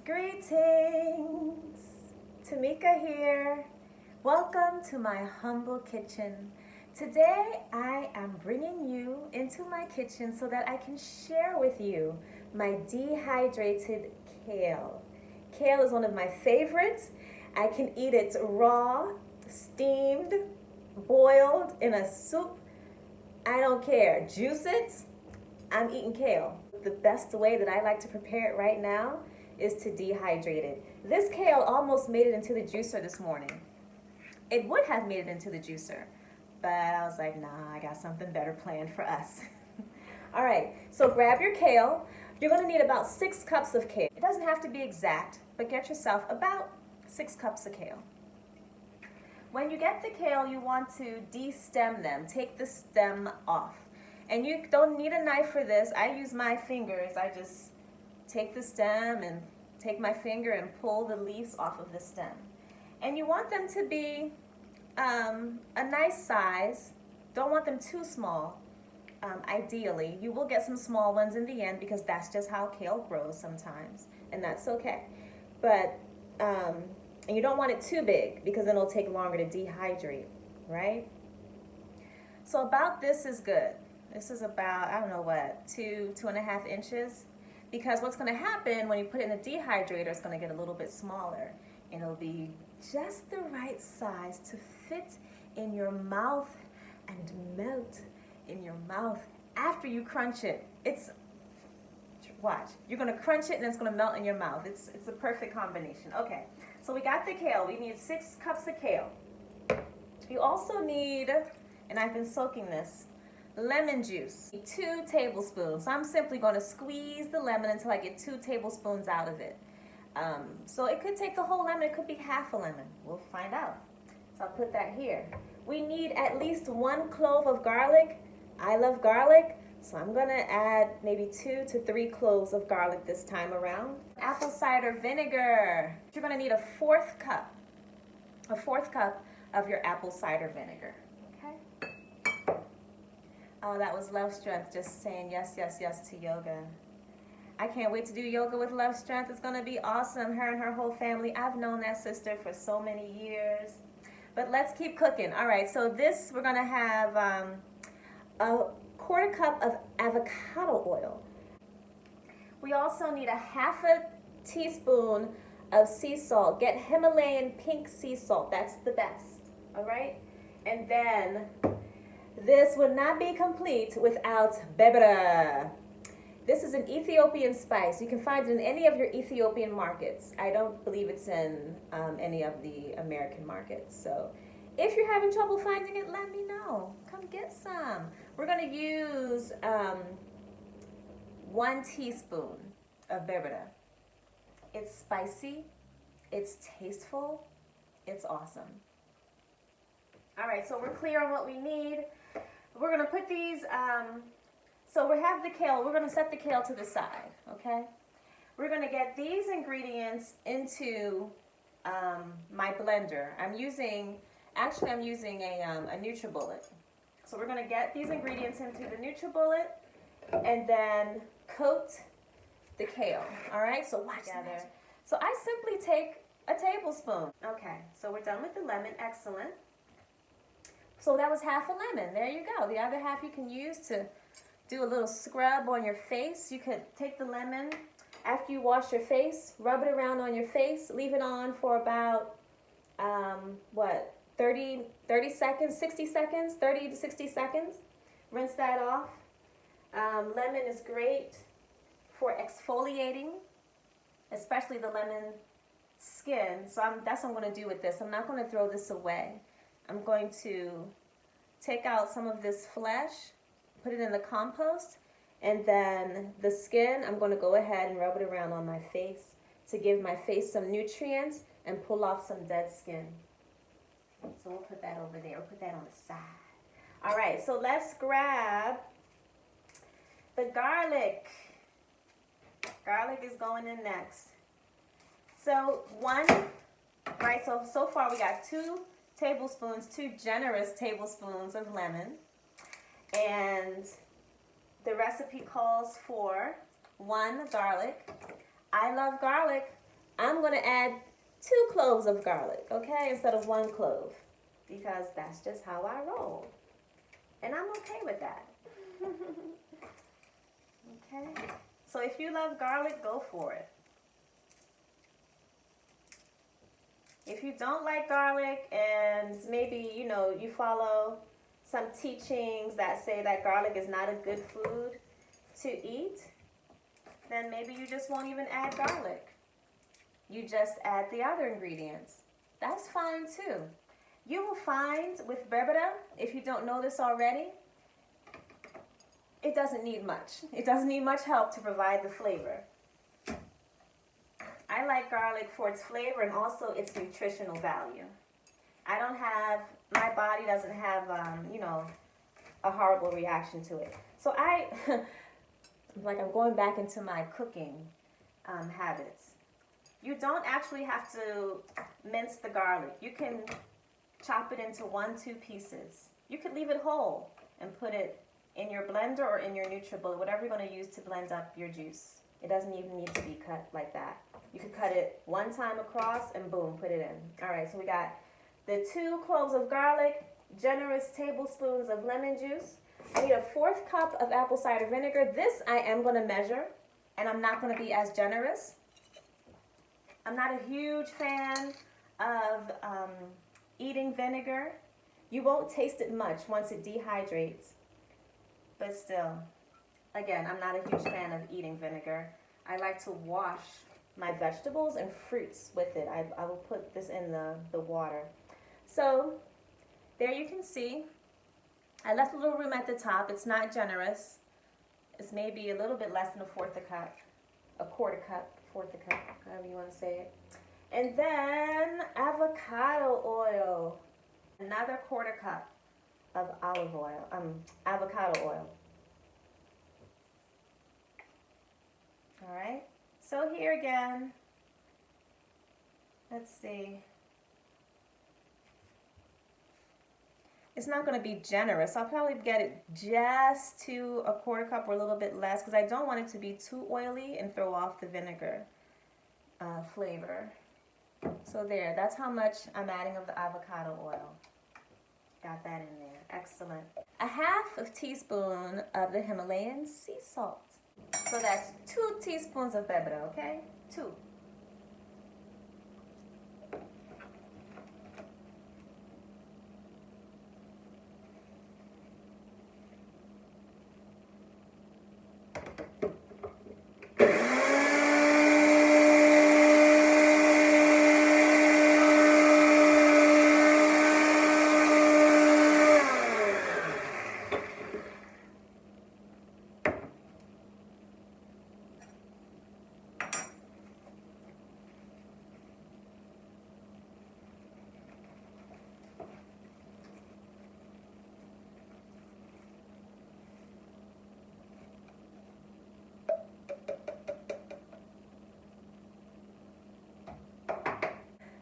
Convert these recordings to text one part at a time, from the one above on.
Greetings, Tamika here. Welcome to my humble kitchen. Today I am bringing you into my kitchen so that I can share with you my dehydrated kale. Kale is one of my favorites. I can eat it raw, steamed, boiled, in a soup. I don't care. Juice it. I'm eating kale. The best way that I like to prepare it right now is to dehydrate it. This kale almost made it into the juicer this morning. It would have made it into the juicer, but I was like, nah, I got something better planned for us. All right, so grab your kale. You're gonna need about 6 cups of kale. It doesn't have to be exact, but get yourself about 6 cups of kale. When you get the kale, you want to de-stem them. Take the stem off. And you don't need a knife for this. I use my fingers. I just take the stem and take my finger and pull the leaves off of the stem. And you want them to be a nice size. Don't want them too small, ideally. You will get some small ones in the end because that's just how kale grows sometimes, and that's okay. But, and you don't want it too big because then it'll take longer to dehydrate, right? So about this is good. This is about, I don't know what, 2.5 inches. Because what's going to happen when you put it in a dehydrator, it's going to get a little bit smaller. And it'll be just the right size to fit in your mouth and melt in your mouth after you crunch it. Watch, you're going to crunch it and it's going to melt in your mouth. It's a perfect combination. Okay, so we got the kale. We need 6 cups of kale. You also need, and I've been soaking this, lemon juice, 2 tablespoons. So I'm simply going to squeeze the lemon until I get 2 tablespoons out of it. So it could take the whole lemon, it could be half a lemon. We'll find out. So I'll put that here. We need at least 1 clove of garlic. I love garlic, so I'm going to add maybe 2 to 3 cloves of garlic this time around. Apple cider vinegar. You're going to need a 4th cup of your apple cider vinegar. Oh, that was Love Strength just saying yes, yes, yes to yoga. I can't wait to do yoga with Love Strength. It's going to be awesome. Her and her whole family. I've known that sister for so many years. But let's keep cooking. All right, so this, we're going to have a 1/4 cup of avocado oil. We also need a 1/2 teaspoon of sea salt. Get Himalayan pink sea salt. That's the best. All right? And then this would not be complete without bebera. This is an Ethiopian spice. You can find it in any of your Ethiopian markets. I don't believe it's in any of the American markets. So if you're having trouble finding it, let me know. Come get some. We're going to use 1 teaspoon of bebera. It's spicy. It's tasteful. It's awesome. All right, so we're clear on what we need. We're going to put these, so we have the kale. We're going to set the kale to the side, okay? We're going to get these ingredients into my blender. I'm using a NutriBullet. So we're going to get these ingredients into the NutriBullet and then coat the kale, all right? So watch together. So I simply take a tablespoon. Okay, so we're done with the lemon. Excellent. So that was 1/2 lemon. There you go. The other half you can use to do a little scrub on your face. You could take the lemon after you wash your face, rub it around on your face, leave it on for about, 30 seconds, 60 seconds, 30 to 60 seconds. Rinse that off. Lemon is great for exfoliating, especially the lemon skin. So that's what I'm going to do with this. I'm not going to throw this away. I'm going to take out some of this flesh, put it in the compost, and then the skin, I'm going to go ahead and rub it around on my face to give my face some nutrients and pull off some dead skin. So we'll put that over there. We'll put that on the side. All right, so let's grab the garlic. Garlic is going in next. So so far we got 2 generous tablespoons of lemon, and the recipe calls for 1 garlic. I love garlic. I'm going to add 2 cloves of garlic, okay, instead of 1 clove, because that's just how I roll. And I'm okay with that. Okay, so if you love garlic, go for it. If you don't like garlic and maybe, you follow some teachings that say that garlic is not a good food to eat, then maybe you just won't even add garlic. You just add the other ingredients. That's fine too. You will find with berbera, if you don't know this already, it doesn't need much. It doesn't need much help to provide the flavor. I like garlic for its flavor and also its nutritional value. My body doesn't have, a horrible reaction to it. So I'm going back into my cooking habits. You don't actually have to mince the garlic. You can chop it into 1-2 pieces. You could leave it whole and put it in your blender or in your NutriBullet, whatever you're going to use to blend up your juice. It doesn't even need to be cut like that. You could cut it 1 time across and boom, put it in. All right, so we got the 2 cloves of garlic, generous tablespoons of lemon juice. I need a 1/4 cup of apple cider vinegar. This I am going to measure, and I'm not going to be as generous. I'm not a huge fan of eating vinegar. You won't taste it much once it dehydrates. But still, again, I'm not a huge fan of eating vinegar. I like to wash my vegetables and fruits with it. I will put this in the water. So there you can see, I left a little room at the top. It's not generous. It's maybe a little bit less than a 1/4 cup, a 1/4 cup, 1/4 cup, however you want to say it. And then avocado oil, another 1/4 cup of avocado oil. All right, so here again, let's see. It's not going to be generous. I'll probably get it just to a 1/4 cup or a little bit less because I don't want it to be too oily and throw off the vinegar flavor. So there, that's how much I'm adding of the avocado oil. Got that in there. Excellent. A 1/2 teaspoon of the Himalayan sea salt. So that's 2 teaspoons of berbera, okay? 2.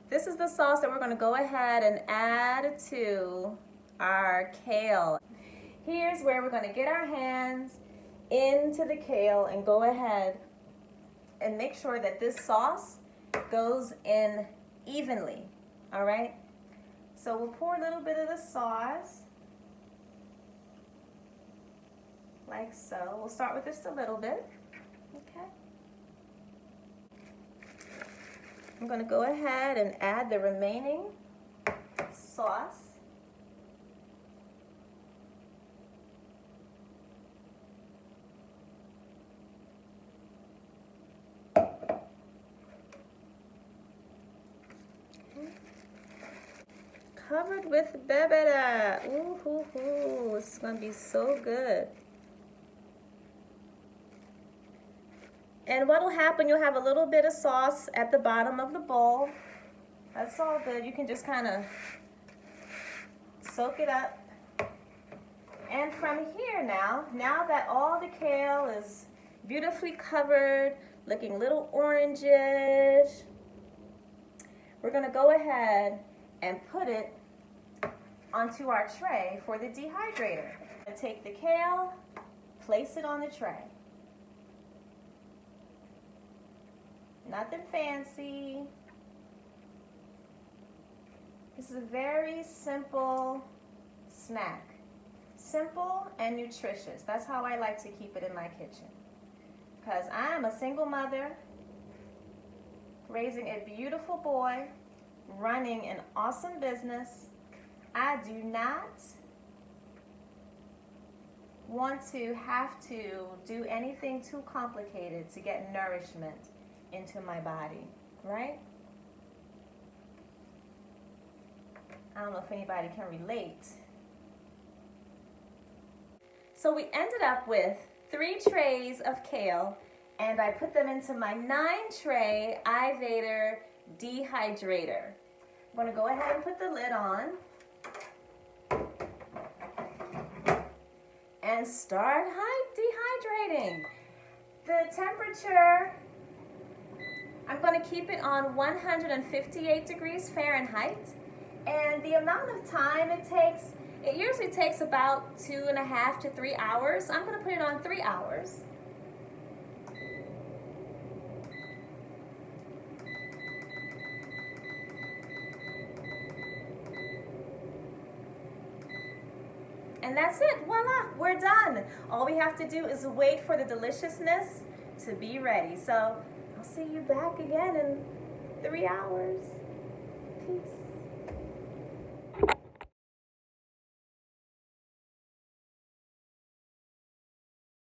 This is the sauce that we're going to go ahead and add to our kale. Here's where we're going to get our hands into the kale and go ahead and make sure that this sauce goes in evenly, all right? So we'll pour a little bit of the sauce, like so. We'll start with just a little bit, okay? I'm going to go ahead and add the remaining sauce. Covered with berbera. Ooh, hoo, hoo. This is going to be so good. And what will happen, you'll have a little bit of sauce at the bottom of the bowl. That's all good. You can just kind of soak it up. And from here now that all the kale is beautifully covered, looking a little orangish, we're going to go ahead and put it onto our tray for the dehydrator. Take the kale, place it on the tray. Nothing fancy. This is a very simple snack. Simple and nutritious. That's how I like to keep it in my kitchen. Because I am a single mother, raising a beautiful boy, running an awesome business. I do not want to have to do anything too complicated to get nourishment into my body, right? I don't know if anybody can relate. So we ended up with 3 trays of kale, and I put them into my 9-tray ivation dehydrator. I'm going to go ahead and put the lid on and start dehydrating. The temperature, I'm going to keep it on 158 degrees Fahrenheit, and the amount of time it takes, it usually takes about 2.5 to 3 hours. I'm going to put it on 3 hours. And that's it, voila, we're done. All we have to do is wait for the deliciousness to be ready. So I'll see you back again in 3 hours. Peace.